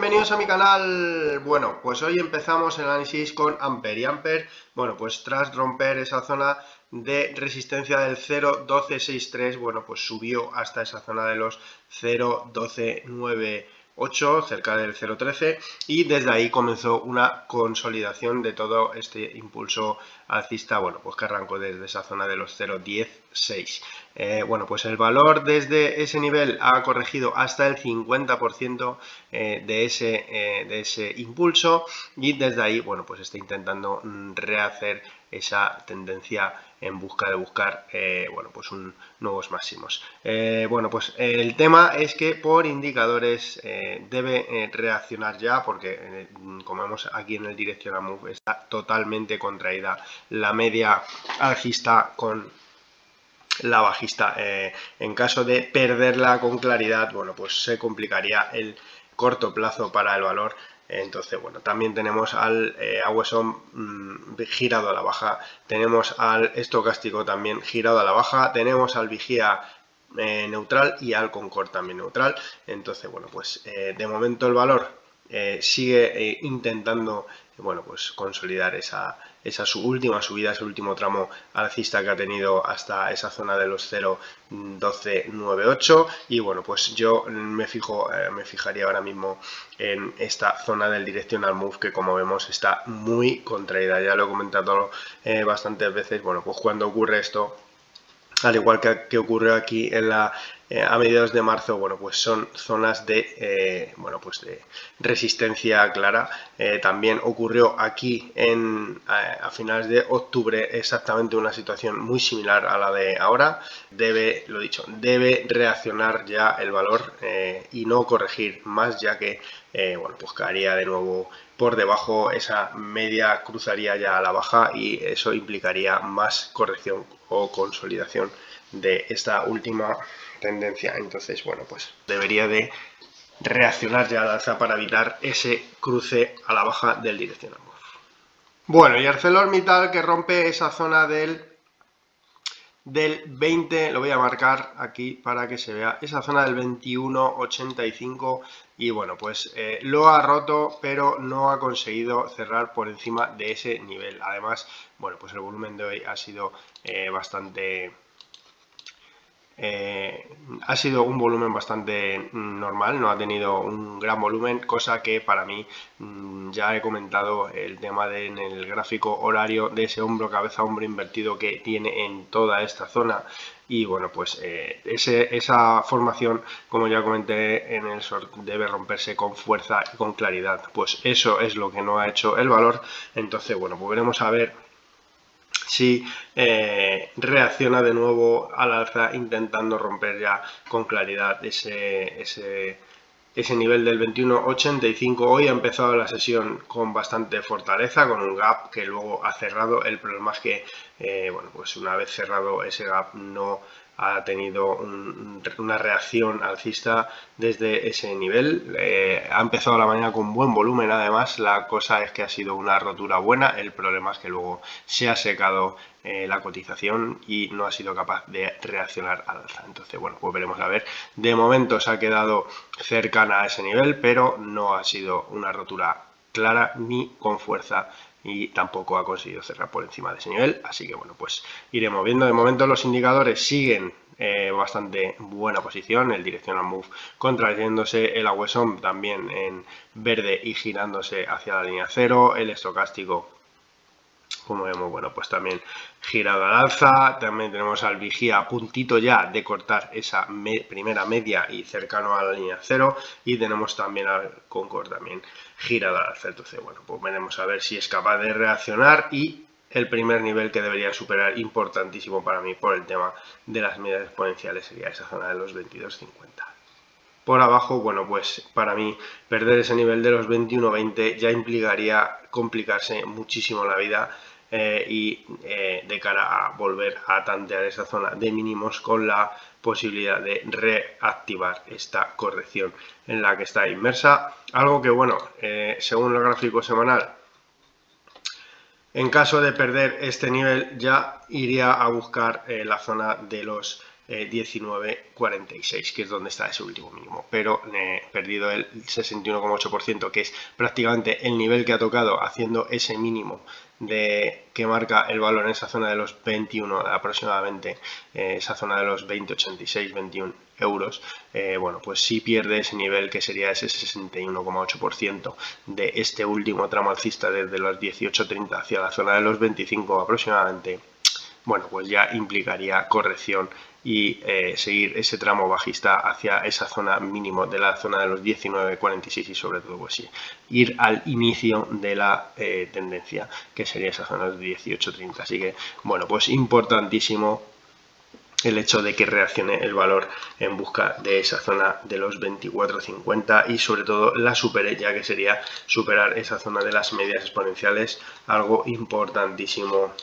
bienvenidos a mi canal. Bueno, pues hoy empezamos el análisis con Amper. Y Amper, bueno, pues tras romper esa zona de resistencia del 0.1263, bueno, pues subió hasta esa zona de los 0.1298, cerca del 0.13, y desde ahí comenzó una consolidación de todo este impulso alcista, bueno, pues que arrancó desde esa zona de los 0.106. Bueno, pues el valor desde ese nivel ha corregido hasta el 50% de ese impulso, y desde ahí, bueno, pues está intentando rehacer esa tendencia en busca de buscar bueno, pues nuevos máximos. Bueno, pues el tema es que por indicadores debe reaccionar ya, porque como vemos aquí en el Directional Move está totalmente contraída la media alcista con la bajista. En caso de perderla con claridad, bueno, pues se complicaría el corto plazo para el valor. Entonces, bueno, también tenemos al AWSOM girado a la baja, tenemos al estocástico también girado a la baja, tenemos al vigía neutral y al Concord también neutral. Entonces, bueno, pues de momento el valor sigue intentando, bueno, pues consolidar esa su última subida, ese último tramo alcista que ha tenido hasta esa zona de los 0.1298, y bueno, pues yo me fijaría ahora mismo en esta zona del Directional Move, que como vemos está muy contraída. Ya lo he comentado bastantes veces. Bueno, pues cuando ocurre esto, al igual que ocurrió aquí en a mediados de marzo, bueno, pues son zonas de, bueno, pues de resistencia clara. También ocurrió aquí a finales de octubre exactamente una situación muy similar a la de ahora. Lo dicho, debe reaccionar ya el valor y no corregir más, ya que bueno, pues caería de nuevo por debajo, esa media cruzaría ya a la baja y eso implicaría más corrección o consolidación de esta última tendencia. Entonces, bueno, pues debería de reaccionar ya al alza para evitar ese cruce a la baja del Directional Move. Bueno, y ArcelorMittal, que rompe esa zona del 20, lo voy a marcar aquí para que se vea, esa zona del 21.85, y bueno, pues lo ha roto, pero no ha conseguido cerrar por encima de ese nivel. Además, bueno, pues el volumen de hoy ha sido bastante... ha sido un volumen bastante normal, no ha tenido un gran volumen, cosa que para mí, ya he comentado el tema en el gráfico horario de ese hombro cabeza hombro invertido que tiene en toda esta zona. Y bueno, pues esa formación, como ya comenté en el short, debe romperse con fuerza y con claridad. Pues eso es lo que no ha hecho el valor. Entonces, bueno, pues veremos a ver si reacciona de nuevo al alza, intentando romper ya con claridad ese nivel del 21.85. Hoy ha empezado la sesión con bastante fortaleza, con un gap que luego ha cerrado. El problema es que, bueno, pues una vez cerrado ese gap no ha tenido una reacción alcista desde ese nivel. Ha empezado la mañana con buen volumen, además. La cosa es que ha sido una rotura buena. El problema es que luego se ha secado la cotización y no ha sido capaz de reaccionar al alza. Entonces, bueno, pues veremos a ver. De momento se ha quedado cercana a ese nivel, pero no ha sido una rotura clara ni con fuerza, y tampoco ha conseguido cerrar por encima de ese nivel. Así que bueno, pues iremos viendo. De momento los indicadores siguen bastante buena posición, el Directional Move contrayéndose, el AWSOM también en verde y girándose hacia la línea cero, el estocástico, como vemos, bueno, pues también girado al alza. También tenemos al vigía a puntito ya de cortar esa primera media y cercano a la línea cero, y tenemos también al Concord también girado al alza. Entonces, bueno, pues veremos a ver si es capaz de reaccionar, y el primer nivel que debería superar, importantísimo para mí por el tema de las medias exponenciales, sería esa zona de los 22.50. Por abajo, bueno, pues para mí perder ese nivel de los 21.20 ya implicaría complicarse muchísimo la vida, de cara a volver a tantear esa zona de mínimos, con la posibilidad de reactivar esta corrección en la que está inmersa. Algo que, bueno, según el gráfico semanal, en caso de perder este nivel ya iría a buscar la zona de los 19,46, que es donde está ese último mínimo, pero perdido el 61,8%, que es prácticamente el nivel que ha tocado haciendo ese mínimo que marca el valor en esa zona de los 21 aproximadamente, esa zona de los 20,86, 21 euros. Bueno, pues sí pierde ese nivel, que sería ese 61,8% de este último tramo alcista desde los 18,30 hacia la zona de los 25 aproximadamente. Bueno, pues ya implicaría corrección y seguir ese tramo bajista hacia esa zona mínimo de la zona de los 19,46 y sobre todo pues sí, ir al inicio de la tendencia, que sería esa zona de los 18,30. Así que bueno, pues importantísimo el hecho de que reaccione el valor en busca de esa zona de los 24,50 y sobre todo la supere, ya que sería superar esa zona de las medias exponenciales, algo importantísimo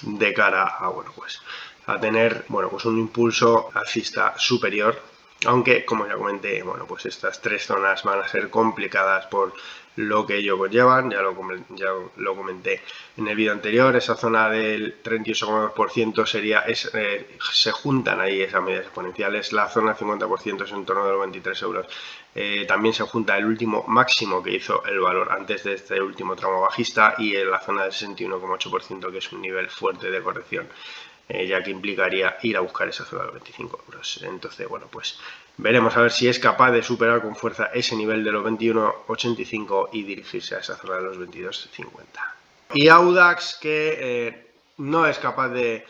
de cara a, bueno, pues a tener, bueno, pues un impulso alcista superior, aunque como ya comenté, bueno, pues estas tres zonas van a ser complicadas por lo que ello conllevan, ya lo comenté en el vídeo anterior. Esa zona del 38,2% sería, se juntan ahí esas medias exponenciales, la zona del 50% es en torno de los 23 euros. También se junta el último máximo que hizo el valor antes de este último tramo bajista y en la zona del 61,8%, que es un nivel fuerte de corrección, ya que implicaría ir a buscar esa zona de los 25 euros. Entonces, bueno, pues veremos a ver si es capaz de superar con fuerza ese nivel de los 21,85 y dirigirse a esa zona de los 22,50. Y Audax, que no es capaz de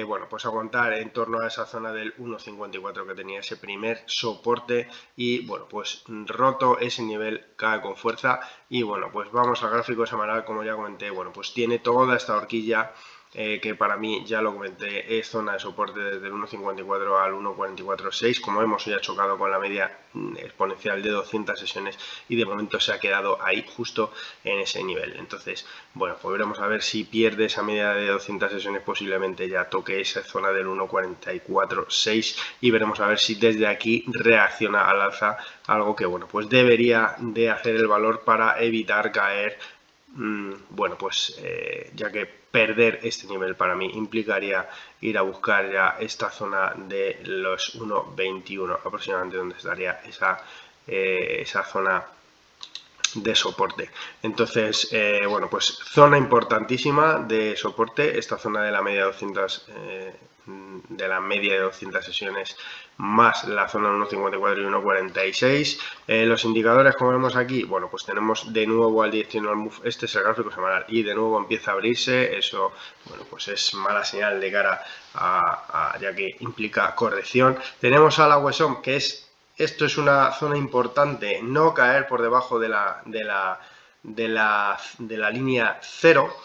bueno, pues aguantar en torno a esa zona del 1,54 que tenía ese primer soporte y bueno, pues roto ese nivel, cae con fuerza. Y bueno, pues vamos al gráfico semanal. Como ya comenté, bueno, pues tiene toda esta horquilla que para mí, ya lo comenté, es zona de soporte desde el 1,54 al 1,44,6. Como vemos, hoy ha chocado con la media exponencial de 200 sesiones y de momento se ha quedado ahí justo en ese nivel. Entonces, bueno, pues veremos a ver si pierde esa media de 200 sesiones, posiblemente ya toque esa zona del 1,44,6 y veremos a ver si desde aquí reacciona al alza, algo que, bueno, pues debería de hacer el valor para evitar caer. Bueno, pues ya que perder este nivel para mí implicaría ir a buscar ya esta zona de los 1,21 aproximadamente, donde estaría esa zona de soporte. Entonces, bueno, pues zona importantísima de soporte, esta zona de la media de 200 sesiones más la zona 1,54 y 1,46. Los indicadores, como vemos aquí, bueno, pues tenemos de nuevo al directional move, este es el gráfico semanal, y de nuevo empieza a abrirse. Eso, bueno, pues es mala señal de cara ya que implica corrección. Tenemos a la Wesson, que esto es una zona importante, no caer por debajo de la línea 0,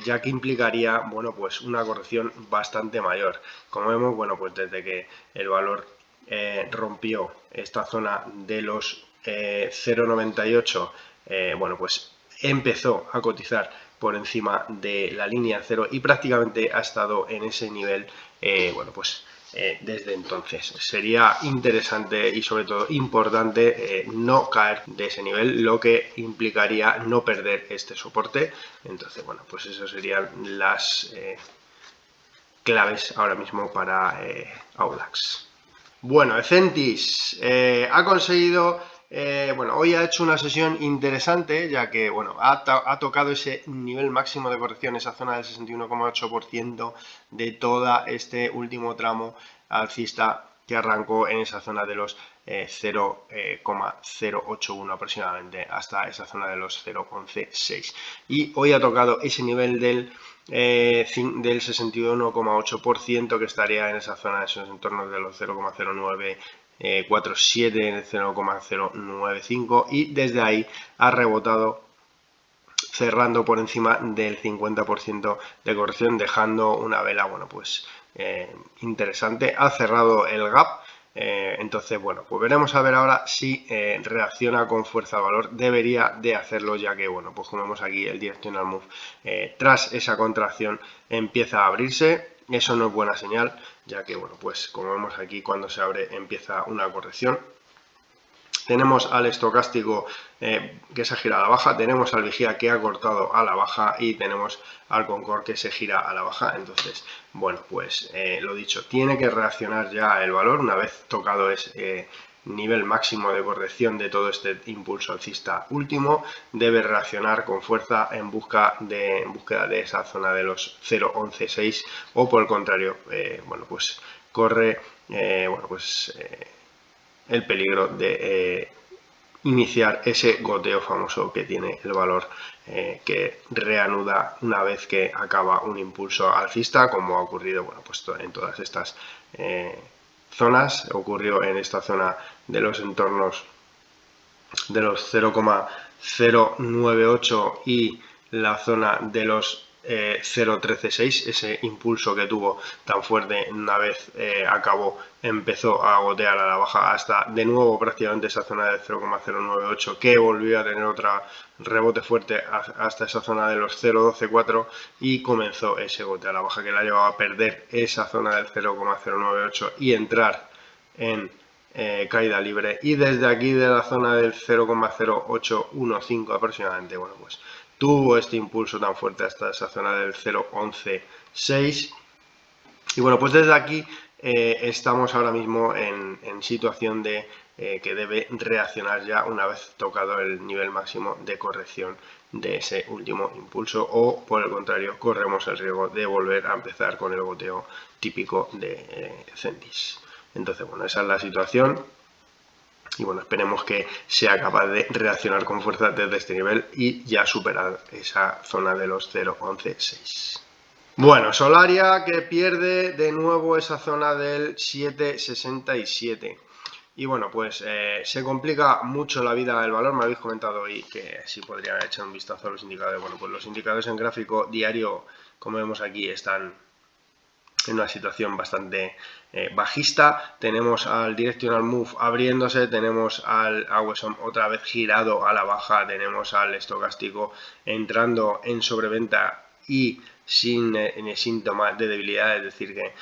ya que implicaría, bueno, pues una corrección bastante mayor. Como vemos, bueno, pues desde que el valor rompió esta zona de los 0,98, bueno, pues empezó a cotizar por encima de la línea 0 y prácticamente ha estado en ese nivel, bueno, pues desde entonces. Sería interesante y sobre todo importante no caer de ese nivel, lo que implicaría no perder este soporte. Entonces, bueno, pues esas serían las claves ahora mismo para Audax. Bueno, Ecentis ha conseguido, bueno, hoy ha hecho una sesión interesante, ya que, bueno, ha tocado ese nivel máximo de corrección, esa zona del 61,8% de todo este último tramo alcista, que arrancó en esa zona de los 0,081 aproximadamente hasta esa zona de los 0,116. Y hoy ha tocado ese nivel del 61,8%, que estaría en esa zona de esos entornos de los 0,0947, en el 0,095, y desde ahí ha rebotado cerrando por encima del 50% de corrección, dejando una vela, bueno, pues interesante. Ha cerrado el gap. Entonces, bueno, pues veremos a ver ahora si reacciona con fuerza de valor. Debería de hacerlo, ya que, bueno, pues como vemos aquí, el directional move tras esa contracción empieza a abrirse. Eso no es buena señal, ya que, bueno, pues como vemos aquí, cuando se abre empieza una corrección. Tenemos al estocástico que se gira a la baja, tenemos al vigía que ha cortado a la baja y tenemos al Concord que se gira a la baja. Entonces, bueno, pues lo dicho, tiene que reaccionar ya el valor una vez tocado ese nivel máximo de corrección de todo este impulso alcista último. Debe reaccionar con fuerza en búsqueda de esa zona de los 0.11.6 o por el contrario, bueno, pues corre el peligro de iniciar ese goteo famoso que tiene el valor que reanuda una vez que acaba un impulso alcista, como ha ocurrido, bueno, pues en todas estas zonas. Ocurrió en esta zona de los entornos de los 0,098 y la zona de los 0.136, ese impulso que tuvo tan fuerte una vez empezó a gotear a la baja hasta de nuevo prácticamente esa zona de 0,098, que volvió a tener otra rebote fuerte hasta esa zona de los 0.124 y comenzó ese goteo a la baja que la llevaba a perder esa zona del 0,098 y entrar en caída libre, y desde aquí de la zona del 0,0815 aproximadamente, bueno, pues tuvo este impulso tan fuerte hasta esa zona del 0.11.6 y bueno, pues desde aquí estamos ahora mismo en situación de que debe reaccionar ya una vez tocado el nivel máximo de corrección de ese último impulso, o por el contrario corremos el riesgo de volver a empezar con el goteo típico de Centis. Entonces, bueno, esa es la situación y bueno, esperemos que sea capaz de reaccionar con fuerza desde este nivel y ya superar esa zona de los 0.11.6. Bueno, Solaria que pierde de nuevo esa zona del 7.67. Y bueno, pues se complica mucho la vida del valor. Me habéis comentado hoy que sí podría echar un vistazo a los indicadores. Bueno, pues los indicadores en gráfico diario, como vemos aquí, están en una situación bastante bajista. Tenemos al Directional Move abriéndose, tenemos al AWSOM otra vez girado a la baja, tenemos al estocástico entrando en sobreventa y sin síntomas de debilidad, es decir que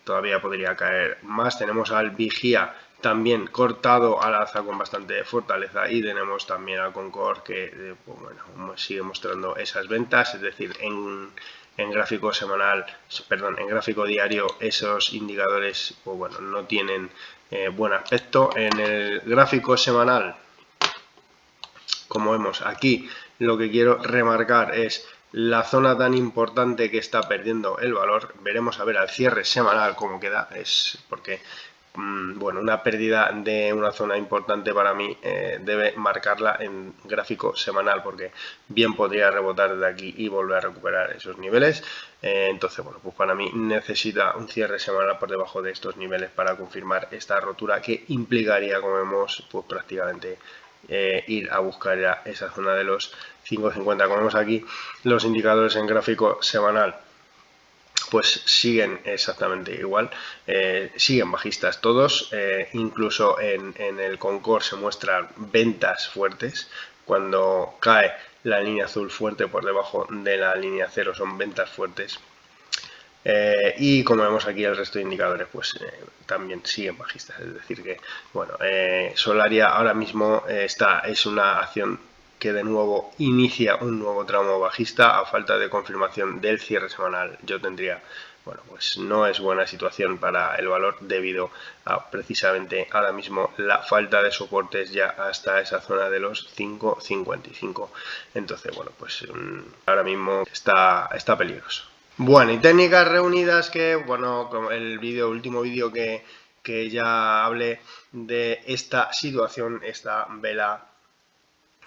todavía podría caer más. Tenemos al vigía también cortado al alza con bastante fortaleza y tenemos también al Concord que pues bueno, sigue mostrando esas ventas, es decir, en gráfico semanal, perdón, en gráfico diario esos indicadores pues bueno, no tienen buen aspecto. En el gráfico semanal, como vemos aquí, lo que quiero remarcar es la zona tan importante que está perdiendo el valor. Veremos a ver al cierre semanal cómo queda, es porque bueno, una pérdida de una zona importante para mí debe marcarla en gráfico semanal, porque bien podría rebotar desde aquí y volver a recuperar esos niveles. Entonces, bueno, pues para mí necesita un cierre semanal por debajo de estos niveles para confirmar esta rotura, que implicaría, como vemos, pues prácticamente ir a buscar ya esa zona de los 5.50. Como vemos aquí, los indicadores en gráfico semanal pues siguen exactamente igual, siguen bajistas todos, incluso en el Concord se muestran ventas fuertes. Cuando cae la línea azul fuerte por debajo de la línea 0 son ventas fuertes. Y como vemos aquí, el resto de indicadores pues también siguen bajistas, es decir que bueno, Solaria ahora mismo es una acción que de nuevo inicia un nuevo tramo bajista a falta de confirmación del cierre semanal. Yo tendría, bueno, pues no es buena situación para el valor debido a precisamente ahora mismo la falta de soportes ya hasta esa zona de los 5.55. Entonces, bueno, pues ahora mismo está peligroso. Bueno, y técnicas reunidas que, bueno, como el último vídeo que ya hablé de esta situación, esta vela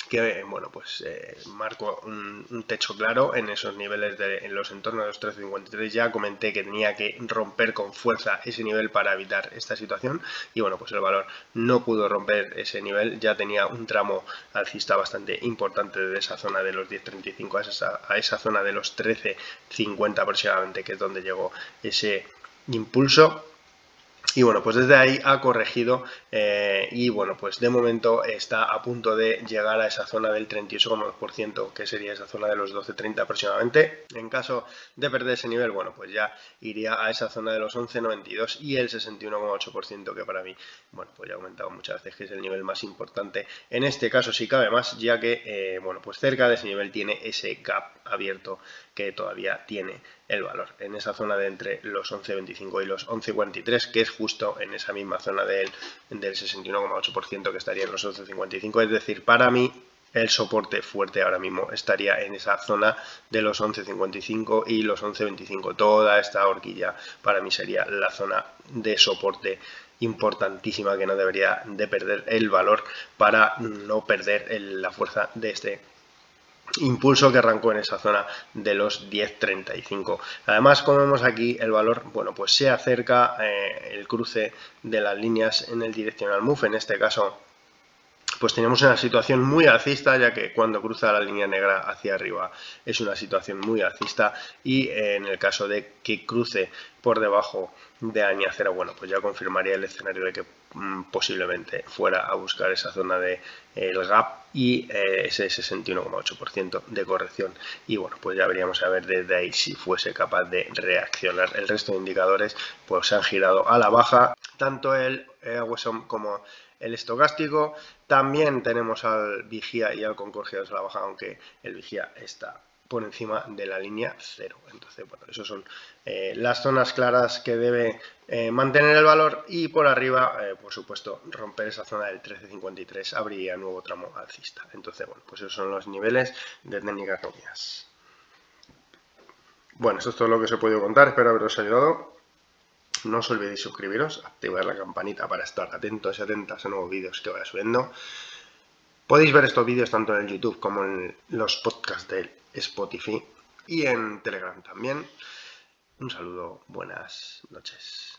que, bueno, pues marcó un techo claro en esos niveles, en los entornos de los 13.53. Ya comenté que tenía que romper con fuerza ese nivel para evitar esta situación y bueno, pues el valor no pudo romper ese nivel. Ya tenía un tramo alcista bastante importante de esa zona de los 10.35 a esa zona de los 13.50 aproximadamente, que es donde llegó ese impulso. Y bueno, pues desde ahí ha corregido y bueno, pues de momento está a punto de llegar a esa zona del 38,2%, que sería esa zona de los 12,30 aproximadamente. En caso de perder ese nivel, bueno, pues ya iría a esa zona de los 11,92 y el 61,8%, que para mí, bueno, pues ya he comentado muchas veces que es el nivel más importante. En este caso sí cabe más, ya que, bueno, pues cerca de ese nivel tiene ese gap abierto que todavía tiene el valor en esa zona de entre los 11,25 y los 11,43, que es justo en esa misma zona del 61,8% que estaría en los 11,55. Es decir, para mí el soporte fuerte ahora mismo estaría en esa zona de los 11,55 y los 11,25. Toda esta horquilla para mí sería la zona de soporte importantísima, que no debería de perder el valor para no perder la fuerza de este impulso que arrancó en esa zona de los 10,35. Además, como vemos aquí, el valor, bueno, pues se acerca el cruce de las líneas en el directional move. En este caso, pues tenemos una situación muy alcista, ya que cuando cruza la línea negra hacia arriba es una situación muy alcista, y en el caso de que cruce por debajo de la línea cero, bueno, pues ya confirmaría el escenario de que posiblemente fuera a buscar esa zona de el gap y ese 61,8% de corrección, y bueno, pues ya veríamos a ver desde ahí si fuese capaz de reaccionar. El resto de indicadores pues se han girado a la baja, tanto el Wesson como el estocástico. También tenemos al vigía y al Concorde girados a la baja, aunque el vigía está por encima de la línea cero. Entonces, bueno, esas son las zonas claras que debe mantener el valor, y por arriba, por supuesto, romper esa zona del 13,53 abriría nuevo tramo alcista. Entonces, bueno, pues esos son los niveles de técnicas nominales. Bueno, esto es todo lo que os he podido contar, espero haberos ayudado. No os olvidéis suscribiros, activar la campanita para estar atentos y atentas a nuevos vídeos que vaya subiendo. Podéis ver estos vídeos tanto en YouTube como en los podcasts de Spotify y en Telegram también. Un saludo, buenas noches.